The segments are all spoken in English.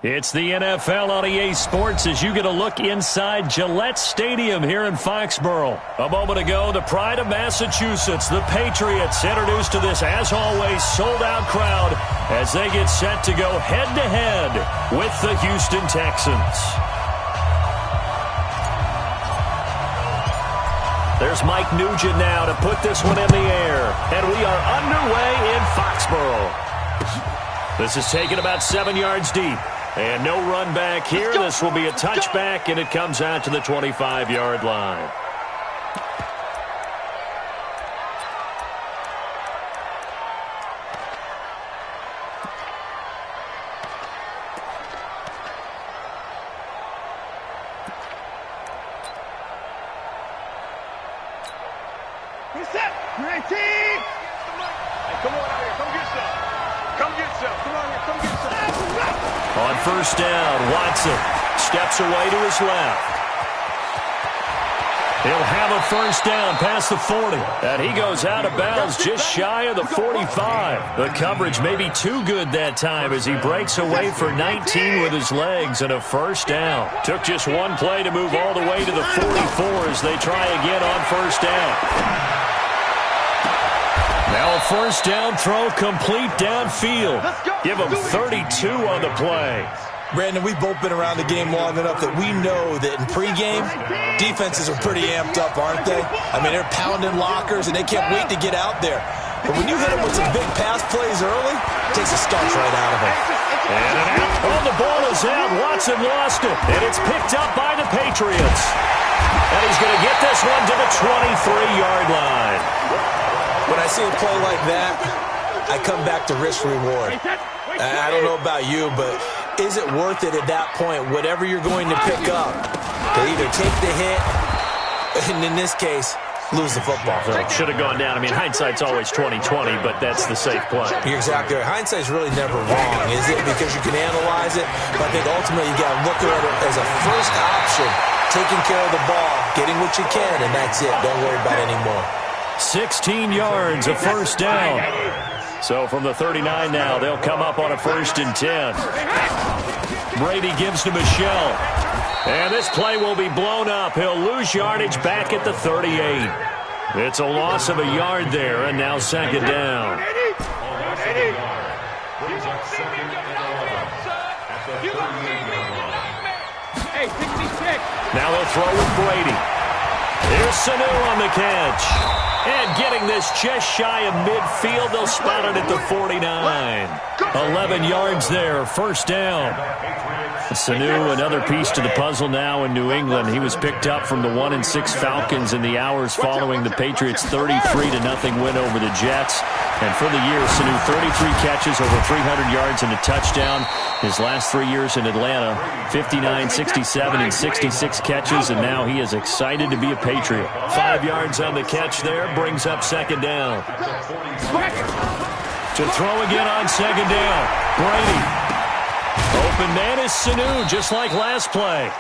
It's the NFL on EA Sports as you get a look inside Gillette Stadium here in Foxborough. A moment ago, the pride of Massachusetts, the Patriots, introduced to this, as always, sold-out crowd as they get set to go head-to-head with the Houston Texans. There's Mike Nugent now to put this one in the air. And we are underway in Foxborough. This is taken about 7 yards deep. And no run back here. This will be a touchback, and it comes out to the 25-yard line. Reset. 19. Hey, come on out here. Come get some. Come get some. Come on here. Come get some. On first down, Watson steps away to his left. He'll have a first down past the 40. And he goes out of bounds just shy of the 45. The coverage may be too good that time as he breaks away for 19 with his legs and a first down. Took just one play to move all the way to the 44 as they try again on first down. Now a first down throw complete downfield. Give him 32 on the play. Brandon, we've both been around the game long enough that we know that in pregame, defenses are pretty amped up, aren't they? I mean, they're pounding lockers, and they can't wait to get out there. But when you hit them with some big pass plays early, it takes the starch right out of them. And an out. Oh, the ball is out. Watson lost it, and it's picked up by the Patriots. And he's going to get this one to the 23-yard line. When I see a play like that, I come back to risk-reward. I don't know about you, but is it worth it at that point, whatever you're going to pick up, to either take the hit, and in this case, lose the football? So should have gone down. I mean, hindsight's always 20/20, but that's the safe play. You're exactly right. Hindsight's really never wrong, is it? Because you can analyze it, but I think ultimately you got to look at it as a first option, taking care of the ball, getting what you can, and that's it. Don't worry about it anymore. 16 yards, a first down. So from the 39 now, they'll come up on a 1st and 10. Brady gives to Michel. And this play will be blown up. He'll lose yardage back at the 38. It's a loss of a yard there, and now second down. Now they'll throw with Brady. Here's Sanu on the catch. And getting this just shy of midfield, they'll spot it at the 49. 11 yards there, first down. Sanu, another piece to the puzzle now in New England. He was picked up from the 1-6 Falcons in the hours following the Patriots' 33-0 win over the Jets. And for the year, Sanu, 33 catches, over 300 yards and a touchdown. His last 3 years in Atlanta, 59, 67, and 66 catches, and now he is excited to be a Patriot. 5 yards on the catch there, brings up second down. To throw again on second down, Brady. Open man is Sanu, just like last play.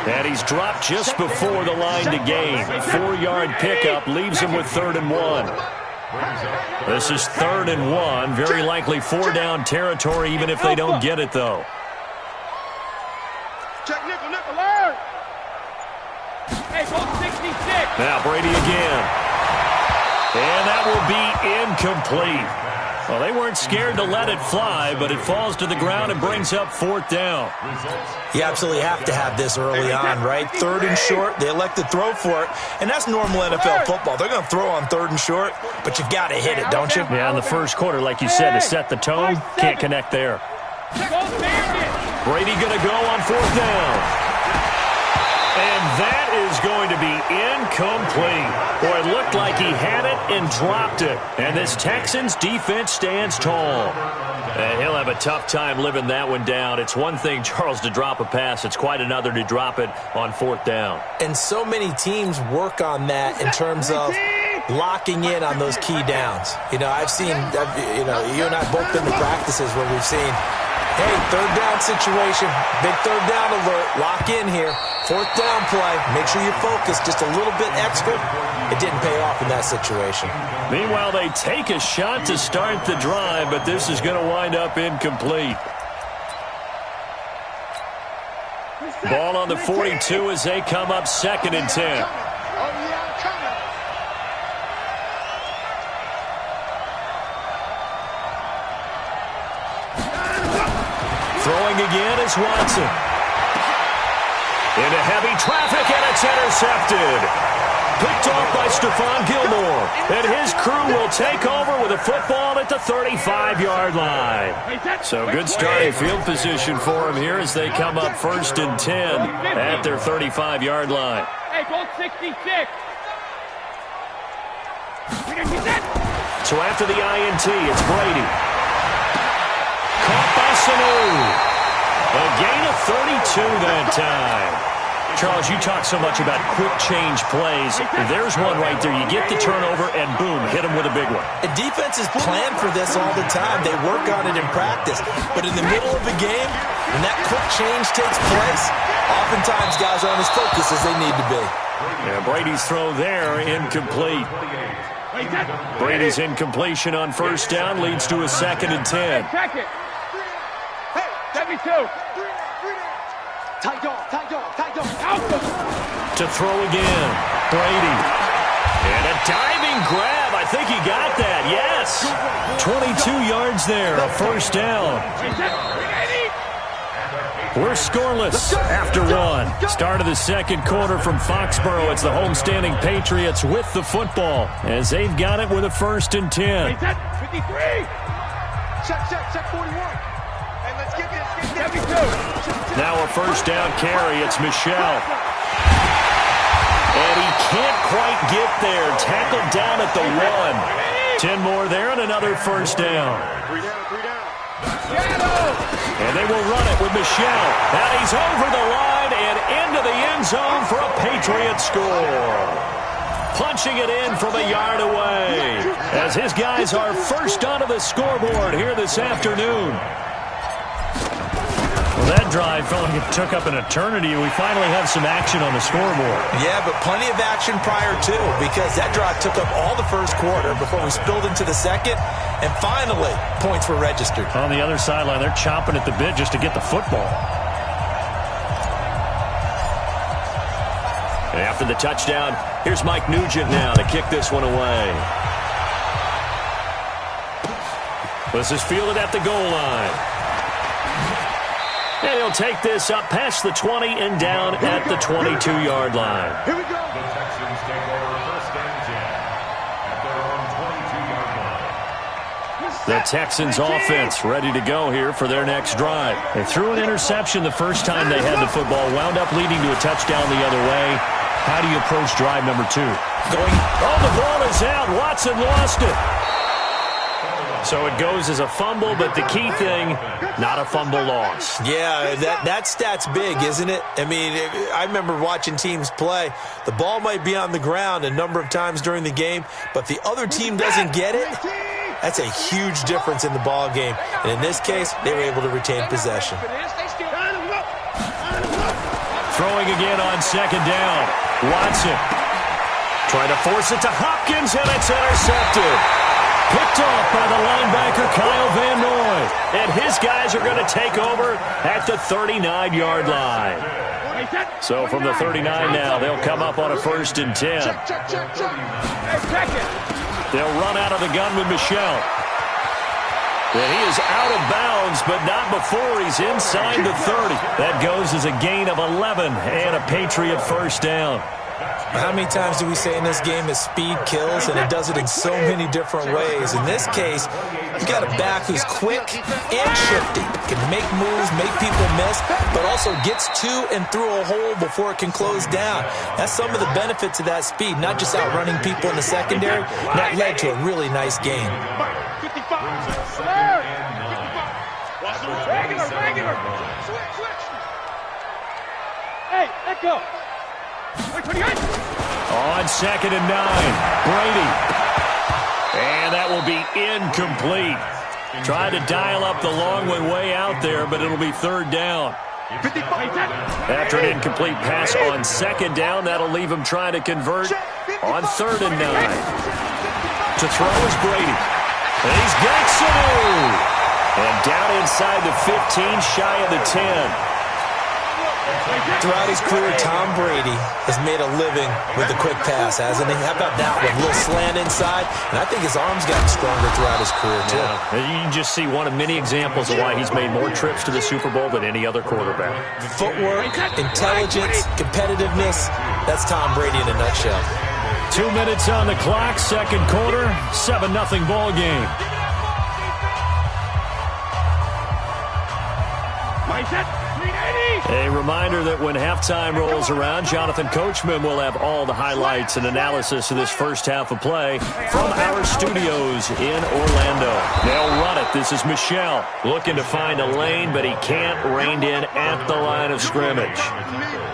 And he's dropped just before the line to gain. 4-yard pickup leaves him with 3rd and 1. This is 3rd and 1. Very likely 4-down territory, even if they don't get it, though. Check nickel, alert! Hey, go 66. Now Brady again. And that will be incomplete. Well, they weren't scared to let it fly, but it falls to the ground and brings up 4th down. You absolutely have to have this early on, right? 3rd and short, they elect to throw for it, and that's normal NFL football. They're going to throw on 3rd and short, but you've got to hit it, don't you? Yeah, in the first quarter, like you said, to set the tone, can't connect there. Brady going to go on 4th down. And that is going to be incomplete. Boy, it looked like he had it and dropped it. And this Texans defense stands tall. And he'll have a tough time living that one down. It's one thing, Charles, to drop a pass. It's quite another to drop it on 4th down. And so many teams work on that in terms of locking in on those key downs. You know, you and I both been to practices where we've seen, hey, 3rd down situation, big 3rd down alert, lock in here. 4th down play, make sure you focus just a little bit extra. It didn't pay off in that situation. Meanwhile, they take a shot to start the drive, but this is going to wind up incomplete. Ball on the 42 as they come up 2nd and 10. Throwing again is Watson. Into heavy traffic, and it's intercepted. Picked off by Stephon Gilmore. And his crew will take over with a football at the 35-yard line. So good starting field position for them here as they come up 1st and 10 at their 35-yard line. Hey, go 66. So after the INT, it's Brady. Caught by Sanu. A gain of 32 that time. Charles, you talk so much about quick change plays. There's one right there. You get the turnover, and boom, hit him with a big one. And defenses plan for this all the time. They work on it in practice. But in the middle of the game, when that quick change takes place, oftentimes guys aren't as focused as they need to be. Yeah, Brady's throw there, incomplete. Brady's incompletion on 1st down leads to a 2nd and 10. Check it. Hey, 72. Tight dog. To throw again, Brady. And a diving grab. I think he got that, yes. 22 yards there, a 1st down. We're scoreless after one. Start of the 2nd quarter from Foxborough. It's the homestanding Patriots with the football as they've got it with a 1st and 10. 53. Check 41. Hey, let's get this. 72. Now a 1st down carry. It's Michel. And he can't quite get there. Tackled down at the 1. 10 more there and another 1st down. 3 down. And they will run it with Michel. And he's over the line and into the end zone for a Patriot score. Punching it in from a yard away as his guys are first onto the scoreboard here this afternoon. Well, that drive felt like it took up an eternity. We finally have some action on the scoreboard. Yeah, but plenty of action prior to, because that drive took up all the 1st quarter before we spilled into the 2nd, and finally, points were registered. On the other sideline, they're chomping at the bit just to get the football. And after the touchdown, here's Mike Nugent now to kick this one away. This is fielded at the goal line. And he'll take this up past the 20 and down at the 22-yard line. Here we go. The Texans take over 1st and 10 at their own 22-yard line. The Texans offense ready to go here for their next drive. They threw an interception the first time they had the football, wound up leading to a touchdown the other way. How do you approach drive number 2? The ball is out. Watson lost it. So it goes as a fumble, but the key thing, not a fumble loss. Yeah, that stat's big, isn't it? I mean, I remember watching teams play. The ball might be on the ground a number of times during the game, but the other team doesn't get it. That's a huge difference in the ball game. And in this case, they were able to retain possession. Throwing again on 2nd down. Watson trying to force it to Hopkins, and it's intercepted. Picked off by the linebacker, Kyle Van Noy. And his guys are going to take over at the 39-yard line. So from the 39 now, they'll come up on a 1st and 10. They'll run out of the gun with Michel. And he is out of bounds, but not before he's inside the 30. That goes as a gain of 11 and a Patriot 1st down. How many times do we say in this game that speed kills, and it does it in so many different ways? In this case, you got a back who's quick and shifty, can make moves, make people miss, but also gets to and through a hole before it can close down. That's some of the benefits of that speed, not just outrunning people in the secondary. And that led to a really nice game. 55. Regular. Switch. Hey, let go. On 2nd and 9, Brady. And that will be incomplete. Tried to dial up the long way out there, but it'll be 3rd down. After an incomplete pass on 2nd down, that'll leave him trying to convert on 3rd and 9. To throw is Brady. And he's got Sanu. And down inside the 15, shy of the 10. Throughout his career, Tom Brady has made a living with the quick pass, hasn't he? How about that one? A little slant inside, and I think his arm's gotten stronger throughout his career, too. Yeah. You can just see one of many examples of why he's made more trips to the Super Bowl than any other quarterback. Footwork, intelligence, competitiveness, that's Tom Brady in a nutshell. 2 minutes on the clock, second quarter, 7-0 ball game. A reminder that when halftime rolls around, Jonathan Coachman will have all the highlights and analysis of this first half of play from our studios in Orlando. They'll run it. This is Michel looking to find a lane, but he can't. Reined in at the line of scrimmage.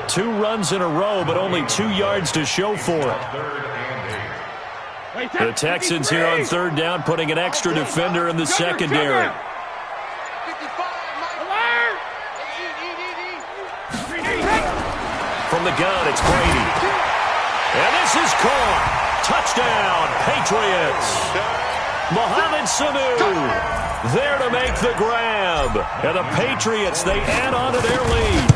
2 runs in a row, but only 2 yards to show for it. The Texans here on third down, putting an extra defender in the secondary. From the gun, it's Brady. And this is caught. Touchdown, Patriots. Mohamed Sanu there to make the grab. And the Patriots, they add on to their lead.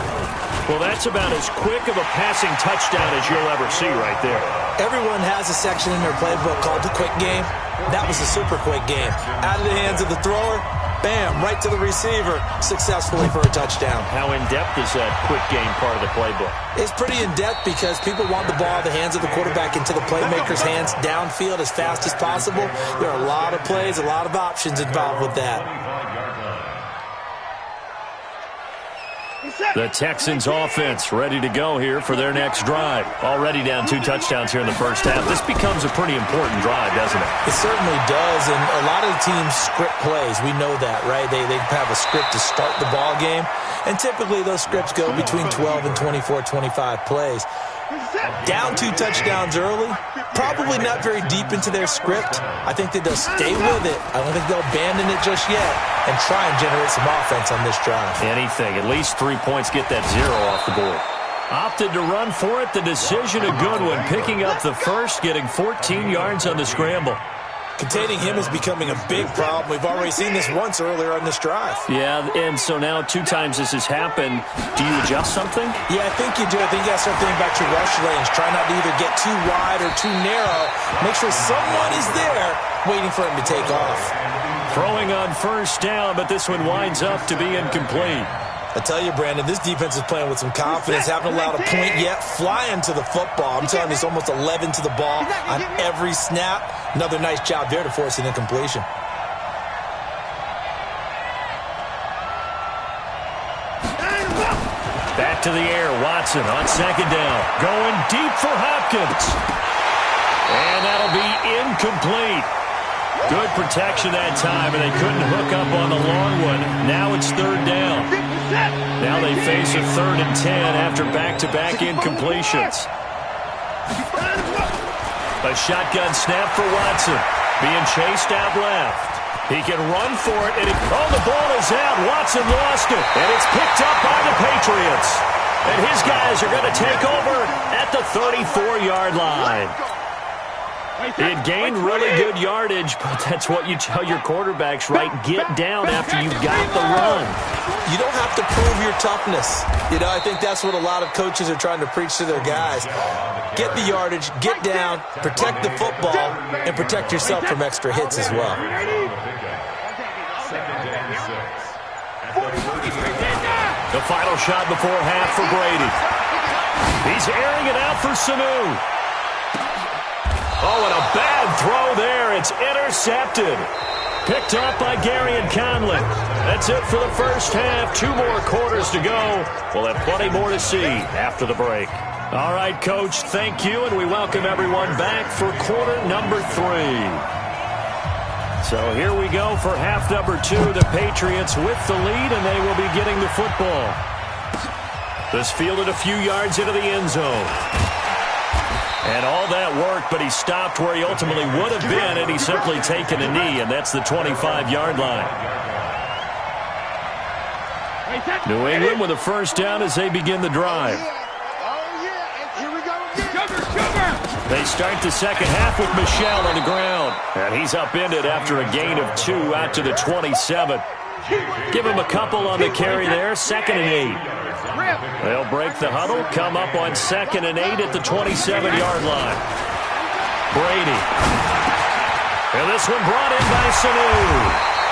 Well, that's about as quick of a passing touchdown as you'll ever see right there. Everyone has a section in their playbook called the quick game. That was a super quick game. Out of the hands of the thrower, bam, right to the receiver, successfully for a touchdown. How in-depth is that quick game part of the playbook? It's pretty in-depth because people want the ball in the hands of the quarterback into the playmaker's hands downfield as fast as possible. There are a lot of plays, a lot of options involved with that. The Texans offense ready to go here for their next drive. Already down 2 touchdowns here in the first half. This becomes a pretty important drive, doesn't it? It certainly does, and a lot of the teams script plays. We know that, right? They have a script to start the ball game, and typically those scripts go between 12 and 24, 25 plays. Down 2 touchdowns early, probably not very deep into their script. I think that they'll stay with it. I don't think they'll abandon it just yet and try and generate some offense on this drive. Anything. At least 3 points, get that 0 off the board. Opted to run for it. The decision a good one. Picking up the first, getting 14 yards on the scramble. Containing him is becoming a big problem. We've already seen this once earlier on this drive. Yeah, and so now 2 times this has happened. Do you adjust something? Yeah, I think you do. I think you got to start thinking about your rush lanes. Try not to either get too wide or too narrow. Make sure someone is there waiting for him to take off. Throwing on first down, but this one winds up to be incomplete. I tell you, Brandon, this defense is playing with some confidence. Haven't allowed a point yet. Flying to the football. I'm telling you, it's almost 11 to the ball on every snap. Another nice job there to force an incompletion. Back to the air. Watson on second down. Going deep for Hopkins. And that'll be incomplete. Good protection that time, and they couldn't hook up on the long one. Now it's third down. Now they face a 3rd and 10 after back-to-back incompletions. A shotgun snap for Watson. Being chased out left. He can run for it, and the ball is out. Watson lost it, and it's picked up by the Patriots. And his guys are going to take over at the 34-yard line. It gained really good yardage, but that's what you tell your quarterbacks, right? Get down after you've got the run. You don't have to prove your toughness. I think that's what a lot of coaches are trying to preach to their guys. Get the yardage, get down, protect the football, and protect yourself from extra hits as well. The final shot before half for Brady. He's airing it out for Sanu. Oh, and a bad throw there. It's intercepted. Picked up by Gary and Conley. That's it for the first half. 2 more quarters to go. We'll have plenty more to see after the break. All right, Coach, thank you, and we welcome everyone back for quarter number 3. So here we go for half number 2. The Patriots with the lead, and they will be getting the football. This fielded a few yards into the end zone. And all that worked, but he stopped where he ultimately would have been, and he's simply taken a knee, and that's the 25-yard line. New England with a first down as they begin the drive. They start the second half with Michel on the ground, and he's upended after a gain of 2 out to the 27. Give him a couple on the carry there, 2nd and 8. They'll break the huddle, come up on 2nd and 8 at the 27-yard line. Brady. And this one brought in by Sanu.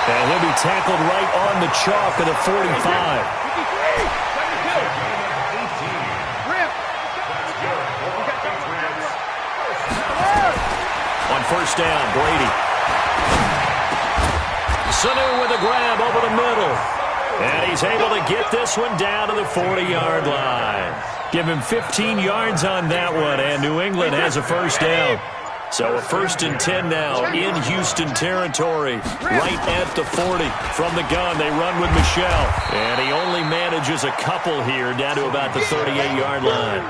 And he'll be tackled right on the chalk of the 45. On first down, Brady. Sanu with a grab over the middle. And he's able to get this one down to the 40-yard line. Give him 15 yards on that one, and New England has a first down. So a 1st and 10 now in Houston territory, right at the 40. From the gun, they run with Michel. And he only manages a couple here down to about the 38-yard line.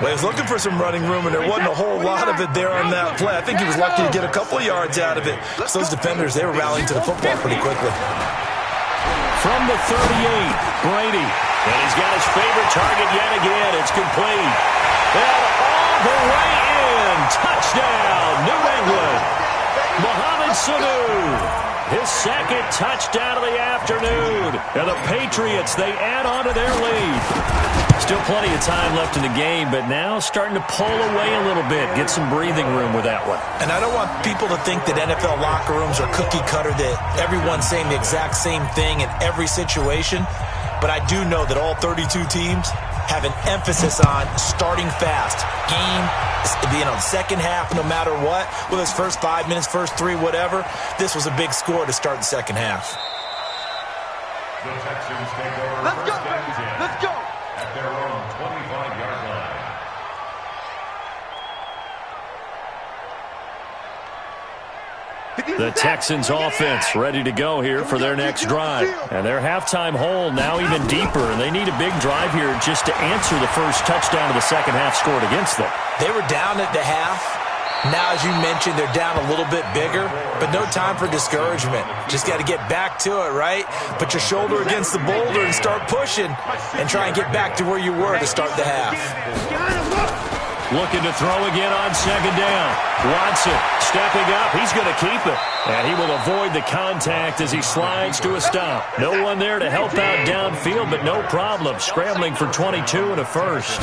Well, he was looking for some running room, and there wasn't a whole lot of it there on that play. I think he was lucky to get a couple of yards out of it. So those defenders, they were rallying to the football pretty quickly. From the 38, Brady. And he's got his favorite target yet again. It's complete. And all the way in. Touchdown, New England. Mohamed Sanu. His 2nd touchdown of the afternoon. And the Patriots, they add on to their lead. Still plenty of time left in the game, but now starting to pull away a little bit. Get some breathing room with that one. And I don't want people to think that NFL locker rooms are cookie cutter, that everyone's saying the exact same thing in every situation. But I do know that all 32 teams have an emphasis on starting fast. Game, second half, no matter what. Whether it's first 5 minutes, first 3, whatever. This was a big score to start the second half. The Texans take over. Let's go. Let's go. At their own 25-yard line. The Texans offense ready to go here for their next drive. And their halftime hole now even deeper. And they need a big drive here just to answer the first touchdown of the second half scored against them. They were down at the half. Now, as you mentioned, they're down a little bit bigger, but no time for discouragement. Just got to get back to it, right? Put your shoulder against the boulder and start pushing and try and get back to where you were to start the half. Looking to throw again on second down. Watson stepping up. He's going to keep it. And he will avoid the contact as he slides to a stop. No one there to help out downfield, but no problem. Scrambling for 22 and a first.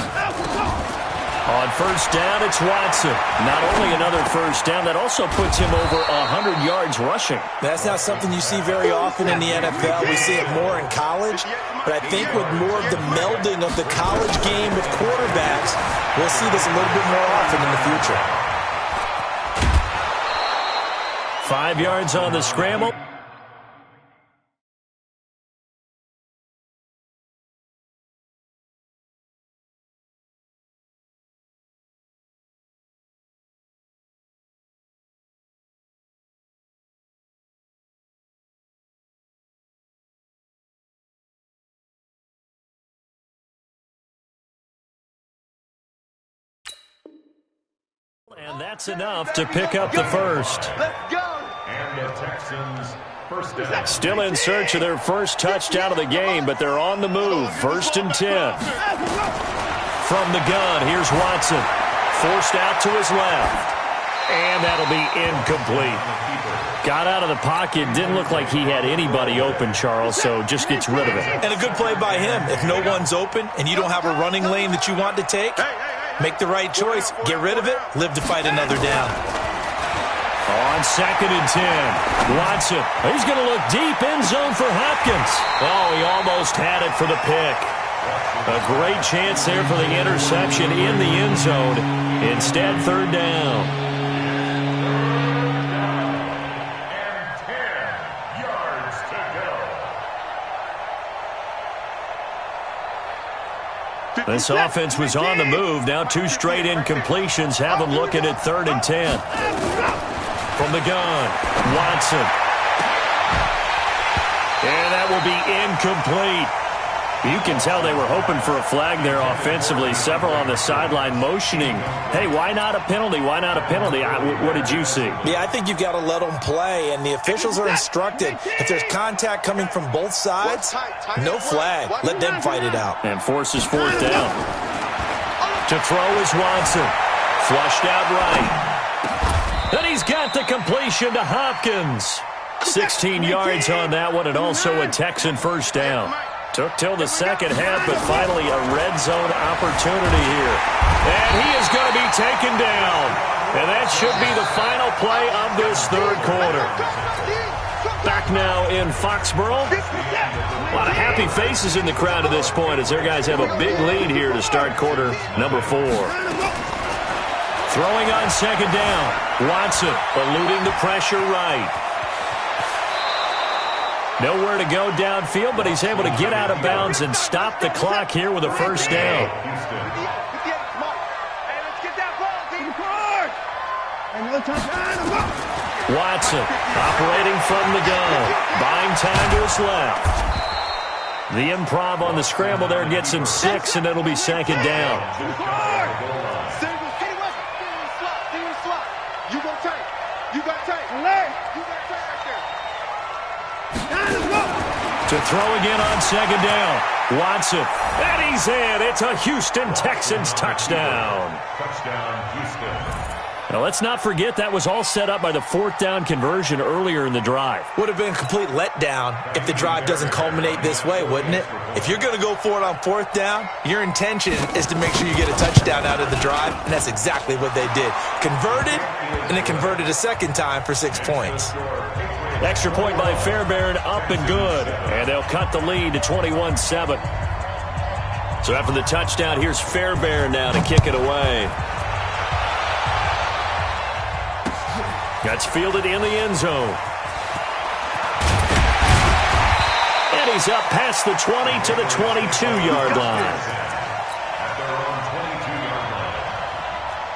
On first down, it's Watson. Not only another first down, that also puts him over 100 yards rushing. That's not something you see very often in the NFL. We see it more in college. But I think with more of the melding of the college game with quarterbacks, we'll see this a little bit more often in the future. 5 yards on the scramble. And that's enough to pick up the first. Let's go. And the Texans first down. Still in search of their first touchdown of the game, but they're on the move. 1st and 10. From the gun, here's Watson. Forced out to his left. And that'll be incomplete. Got out of the pocket. Didn't look like he had anybody open, Charles, so just gets rid of it. And a good play by him. If no one's open and you don't have a running lane that you want to take, make the right choice. Get rid of it. Live to fight another down. On 2nd and 10. Watson. He's going to look deep end zone for Hopkins. Oh, he almost had it for the pick. A great chance there for the interception in the end zone. Instead, 3rd down. And 10 yards to go. This offense was on the move. Now 2 straight incompletions have them looking at 3rd and 10. From the gun, Watson. And that will be incomplete. You can tell they were hoping for a flag there offensively. Several on the sideline motioning. Hey, why not a penalty? Why not a penalty? What did you see? Yeah, I think you've got to let them play, and the officials are instructed. If there's contact coming from both sides, no flag. Let them fight it out. And forces 4th down. To throw is Watson. Flushed out right. And he's got the completion to Hopkins. 16 yards on that one, and also a Texan first down. Took till the second half, but finally a red zone opportunity here. And he is going to be taken down. And that should be the final play of this third quarter. Back now in Foxborough. A lot of happy faces in the crowd at this point as their guys have a big lead here to start quarter number 4. Throwing on second down. Watson eluding the pressure right. Nowhere to go downfield, but he's able to get out of bounds and stop the clock here with a first down. Watson operating from the gun, buying time to his left. The improv on the scramble there gets him 6, and it'll be second down. To throw again on second down. Watson. And he's in. It's a Houston Texans touchdown. Touchdown, Houston. Now, let's not forget that was all set up by the fourth down conversion earlier in the drive. Would have been a complete letdown if the drive doesn't culminate this way, wouldn't it? If you're going to go for it on fourth down, your intention is to make sure you get a touchdown out of the drive, and that's exactly what they did. Converted, and it converted a second time for 6 points. Extra point by Fairbairn, up and good. And they'll cut the lead to 21-7. So after the touchdown, here's Fairbairn now to kick it away. That's fielded in the end zone. And he's up past the 20 to the 22-yard line.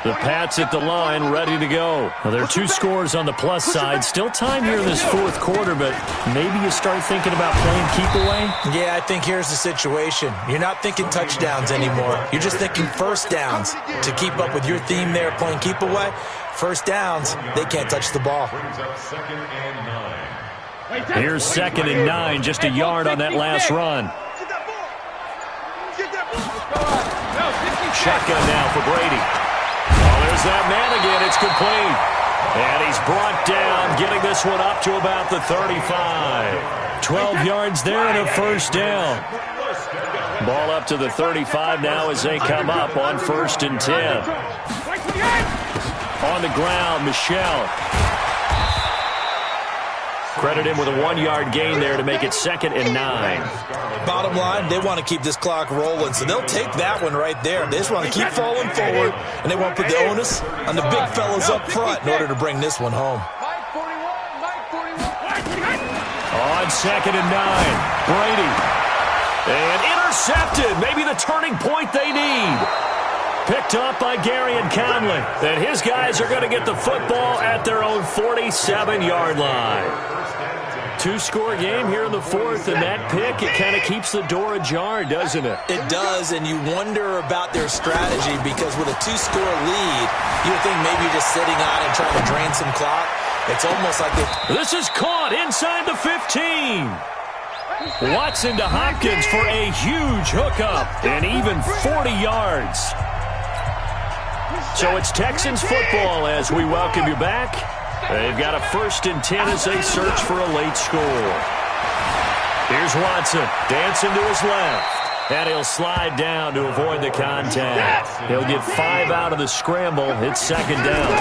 The Pats at the line, ready to go. Well, there are 2 scores on the plus side. Still time here in this fourth quarter, but maybe you start thinking about playing keep away? Yeah, I think here's the situation. You're not thinking touchdowns anymore. You're just thinking first downs. To keep up with your theme there, playing keep away, first downs, they can't touch the ball. Here's 2nd and 9, just a yard on that last run. Shotgun now for Brady. There's that man again. It's complete. And he's brought down, getting this one up to about the 35. 12 yards there and a first down. Ball up to the 35 now as they come up on 1st and 10. On the ground, Michelle. Credit him with a 1-yard gain there to make it 2nd and 9. Bottom line, they want to keep this clock rolling, so they'll take that one right there. They just want to keep falling forward, and they want to put the onus on the big fellas up front in order to bring this one home. On 2nd and 9, Brady. And intercepted, maybe the turning point they need. Picked up by Gary and Conley. And his guys are going to get the football at their own 47-yard line. 2-score game here in the fourth, and that pick, it kind of keeps the door ajar, doesn't it? It does, and you wonder about their strategy because with a 2-score lead, you would think maybe you're just sitting on and trying to drain some clock. It's almost like This is caught inside the 15. Watson to Hopkins for a huge hookup, and even 40 yards. So it's Texans football as we welcome you back. They've got a 1st and 10 as they search for a late score. Here's Watson dancing to his left. And he'll slide down to avoid the contact. He'll get 5 out of the scramble. It's 2nd down.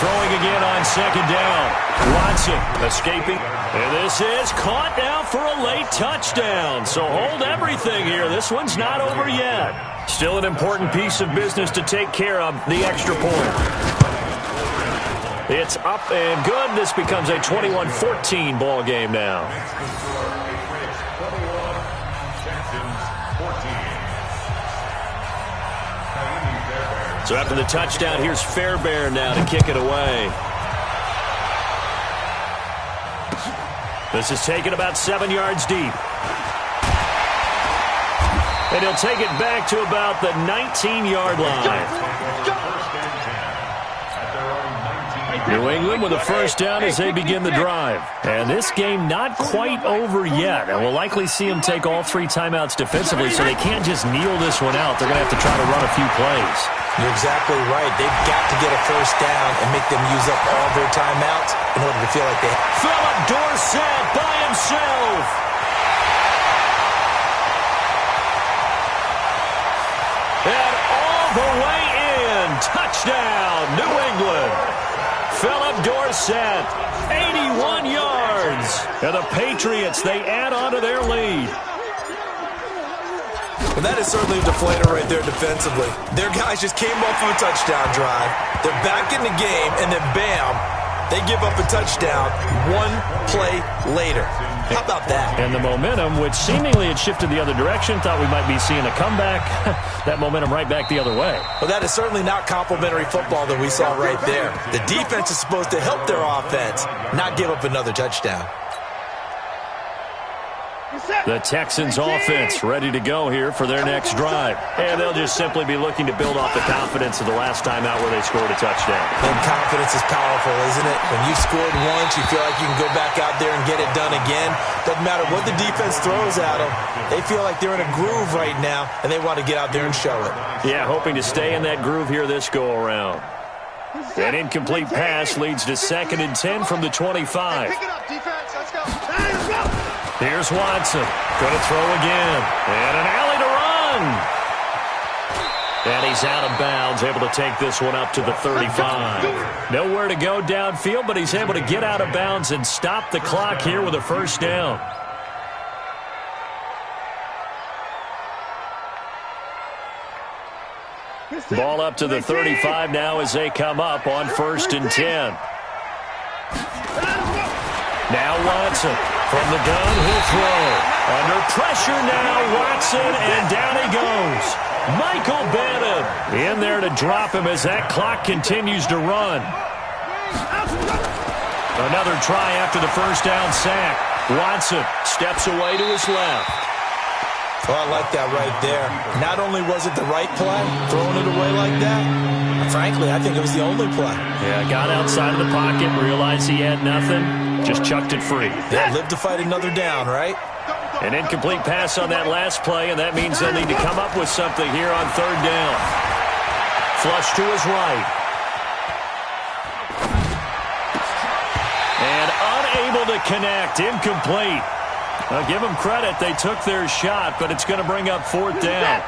Throwing again on 2nd down. Watson escaping. And this is caught now for a late touchdown. So hold everything here. This one's not over yet. Still an important piece of business to take care of, the extra point. It's up and good. This becomes a 21-14 ball game now. So after the touchdown, here's Fairbairn now to kick it away. This is taken about 7 yards deep. And he'll take it back to about the 19-yard line. New England with a first down as they begin the drive. And this game not quite over yet. And we'll likely see them take all 3 timeouts defensively, so they can't just kneel this one out. They're going to have to try to run a few plays. You're exactly right. They've got to get a first down and make them use up all their timeouts in order to feel like they... Philip Dorsett by himself. Dorsett. 81 yards. And the Patriots, they add on to their lead. Well, that is certainly a deflator right there defensively. Their guys just came off of a touchdown drive. They're back in the game, and then bam, they give up a touchdown one play later. How about that? And the momentum, which seemingly had shifted the other direction, thought we might be seeing a comeback. That momentum right back the other way. Well, that is certainly not complimentary football that we saw right there. The defense is supposed to help their offense, not give up another touchdown. The Texans offense ready to go here for their next drive. And they'll just simply be looking to build off the confidence of the last time out where they scored a touchdown. And confidence is powerful, isn't it? When you scored once, you feel like you can go back out there and get it done again. Doesn't matter what the defense throws at them. They feel like they're in a groove right now, and they want to get out there and show it. Yeah, hoping to stay in that groove here this go-around. An incomplete pass leads to 2nd and 10 from the 25. Pick it up, defense. Let's go. Let's go. Here's Watson. Going to throw again. And an alley to run. And he's out of bounds, able to take this one up to the 35. Nowhere to go downfield, but he's able to get out of bounds and stop the clock here with a first down. Ball up to the 35 now as they come up on 1st and 10. Now Watson from the gun, he'll throw. Under pressure now, Watson, and down he goes. Michael Bennett in there to drop him as that clock continues to run. Another try after the first down sack. Watson steps away to his left. Well, I like that right there. Not only was it the right play, throwing it away like that, frankly, I think it was the only play. Yeah, got outside of the pocket, realized he had nothing, just chucked it free. Yeah, live to fight another down, right? An incomplete pass on that last play, and that means they'll need to come up with something here on 3rd down. Flush to his right. And unable to connect, incomplete. I'll give them credit. They took their shot, but it's going to bring up 4th down.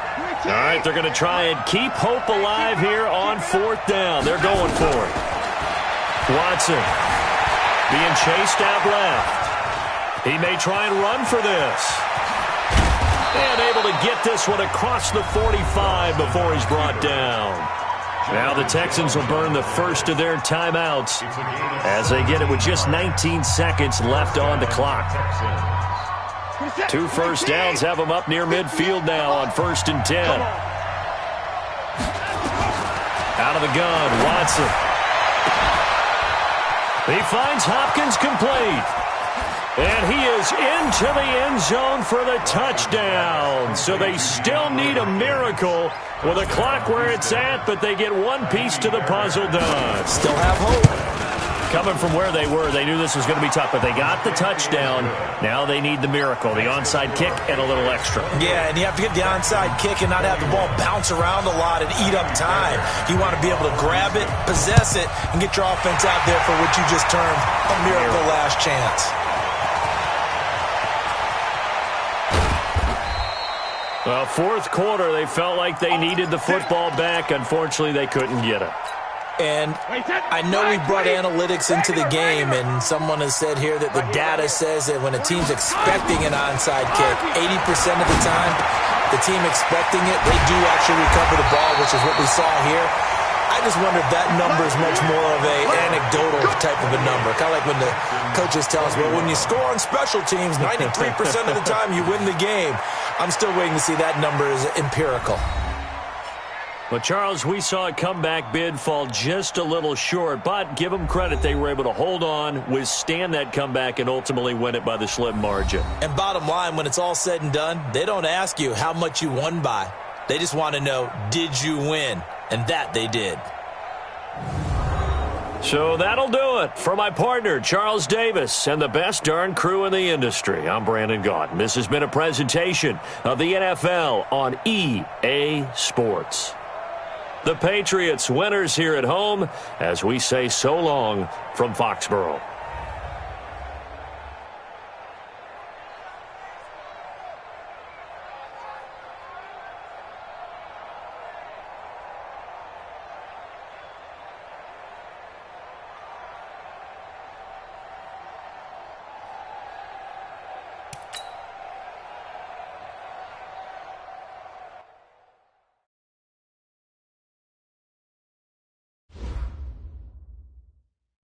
All right, they're going to try and keep hope alive here on 4th down. They're going for it. Watson being chased out left. He may try and run for this. And able to get this one across the 45 before he's brought down. Now the Texans will burn the first of their timeouts as they get it with just 19 seconds left on the clock. 2 first downs have them up near midfield now on 1st and 10. Out of the gun, Watson. He finds Hopkins complete. And he is into the end zone for the touchdown. So they still need a miracle with a clock where it's at, but they get one piece to the puzzle done. Still have hope. Coming from where they were, they knew this was going to be tough, but they got the touchdown. Now they need the miracle, the onside kick and a little extra. Yeah, and you have to get the onside kick and not have the ball bounce around a lot and eat up time. You want to be able to grab it, possess it, and get your offense out there for what you just termed a miracle last chance. Well, 4th quarter, they felt like they needed the football back. Unfortunately, they couldn't get it. And I know we brought analytics into the game, and someone has said here that the data says that when a team's expecting an onside kick, 80% of the time, the team expecting it, they do actually recover the ball, which is what we saw here. I just wonder if that number is much more of an anecdotal type of a number. Kind of like when the coaches tell us, well, when you score on special teams, 93% of the time you win the game. I'm still waiting to see that number is empirical. Well, Charles, we saw a comeback bid fall just a little short, but give them credit. They were able to hold on, withstand that comeback, and ultimately win it by the slim margin. And bottom line, when it's all said and done, they don't ask you how much you won by. They just want to know, did you win? And that they did. So that'll do it for my partner, Charles Davis, and the best darn crew in the industry. I'm Brandon Gaudin. This has been a presentation of the NFL on EA Sports. The Patriots winners here at home as we say so long from Foxborough.